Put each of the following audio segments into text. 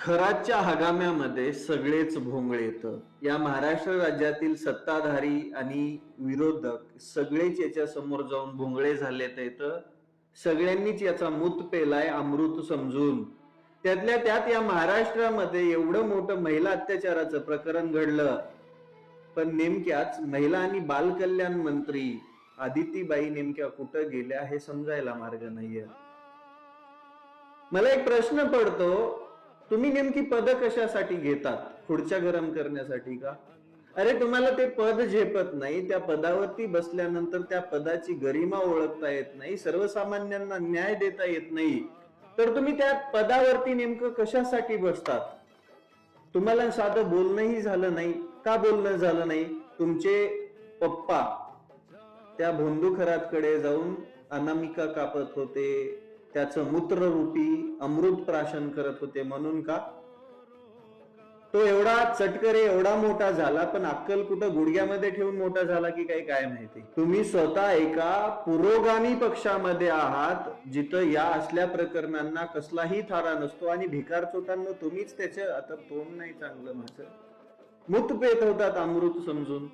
खराच्या हगाम्यामध्ये सगळेच भोंगळेत. या महाराष्ट्र राज्यातील सत्ताधारी आणि विरोधक सगळेच याच्या समोर जाऊन भोंगळे झालेत. सगळ्यांनीच याचा मूत पेलाय अमृत समजून. त्यातल्या त्यात या महाराष्ट्रामध्ये एवढं मोठं महिला अत्याचाराचं प्रकरण घडलं, पण नेमक्याच महिला आणि बालकल्याण मंत्री आदितीबाई नेमक्या कुठं गेल्या हे समजायला मार्ग नाहीये. मला एक प्रश्न पडतो, तुम्ही नेमकी पद कशासाठी घेतात? खुर्च्या गरम करण्यासाठी का? अरे तुम्हाला ते पद झेपत नाही, त्या पदावरती बसल्यानंतर त्या पदाची गरिमा ओळखता येत नाही, सर्वसामान्यांना न्याय देता येत नाही, तर तुम्ही त्या पदावरती नेमकं कशासाठी बसतात? तुम्हाला साधं बोलणंही झालं नाही. का बोलणं झालं नाही? तुमचे पप्पा त्या भोंदूखरातकडे जाऊन अनामिका कापत होते, त्याचं मूत्ररूपी अमृत प्राशन करत होते म्हणून का? तो एवढा चटकरे एवढा मोठा झाला, पण अक्कल कुठं गुडघ्यामध्ये ठेवून मोठा झाला की काही काय माहिती. तुम्ही स्वतः एका पुरोगामी पक्षामध्ये आहात, जिथं या असल्या प्रकरणांना कसलाही थारा नसतो, आणि भिकार चोटांना तुम्हीच त्याचं आता तोंड नाही चांगलं माझं मूत पेत होतात अमृत समजून.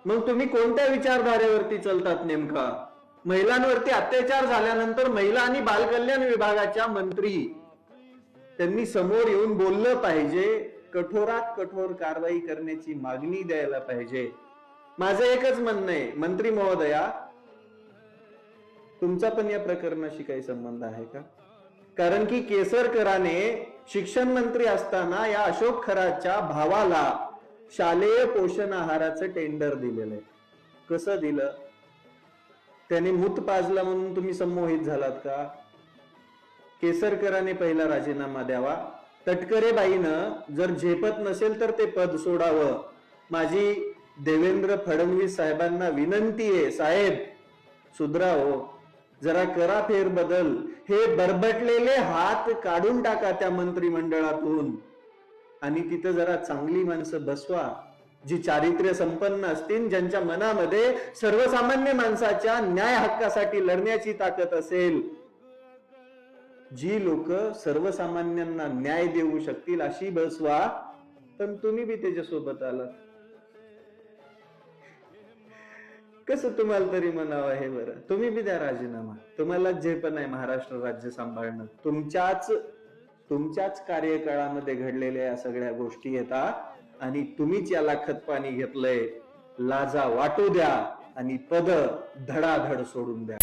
मग तुम्ही कोणत्या विचारधारेवरती चालतात नेमका? महिलांवरती अत्याचार झाल्यानंतर महिला आणि बालकल्याण विभागाच्या मंत्री त्यांनी समोर येऊन बोललं पाहिजे, कठोरात कठोर कारवाई करण्याची मागणी द्यायला पाहिजे. माझं एकच म्हणणं आहे, मंत्री महोदया, तुमचा पण या प्रकरणाशी काही संबंध आहे का? कारण की केसरकराने शिक्षण मंत्री असताना या अशोक खराच्या भावाला शालेय पोषण आहाराचं टेंडर दिलेलं आहे. कसं दिलं? त्याने मूत पाजला म्हणून तुम्ही संमोहित झालात का? केसरकराने पहिला राजीनामा द्यावा. तटकरेबाईनं जर झेपत नसेल तर ते पद सोडावं. माझी देवेंद्र फडणवीस साहेबांना विनंती आहे, साहेब सुधराव, जरा करा फेरबदल. हे बरबटलेले हात काढून टाका त्या मंत्रिमंडळातून आणि तिथं जरा चांगली माणसं बसवा, जी चारित्र्य संपन्न असतील, ज्यांच्या मनामध्ये सर्वसामान्य माणसाच्या न्याय हक्कासाठी लढण्याची ताकद असेल, जी लोक सर्वसामान्यांना न्याय देऊ शकतील अशी बसवा. पण तुम्ही बी त्याच्यासोबत आलात. कसं तुम्हाला तरी म्हणावं हे बरं? तुम्ही बी द्या राजीनामा. तुम्हाला जे पण आहे महाराष्ट्र राज्य सांभाळणं, तुमच्याच कार्यकाळामध्ये घडलेल्या या सगळ्या गोष्टी येतात आणि तुम्हीच याला खतपाणी घेतलंय. लाजा वाटू द्या आणि पद धडाधड सोडून द्या.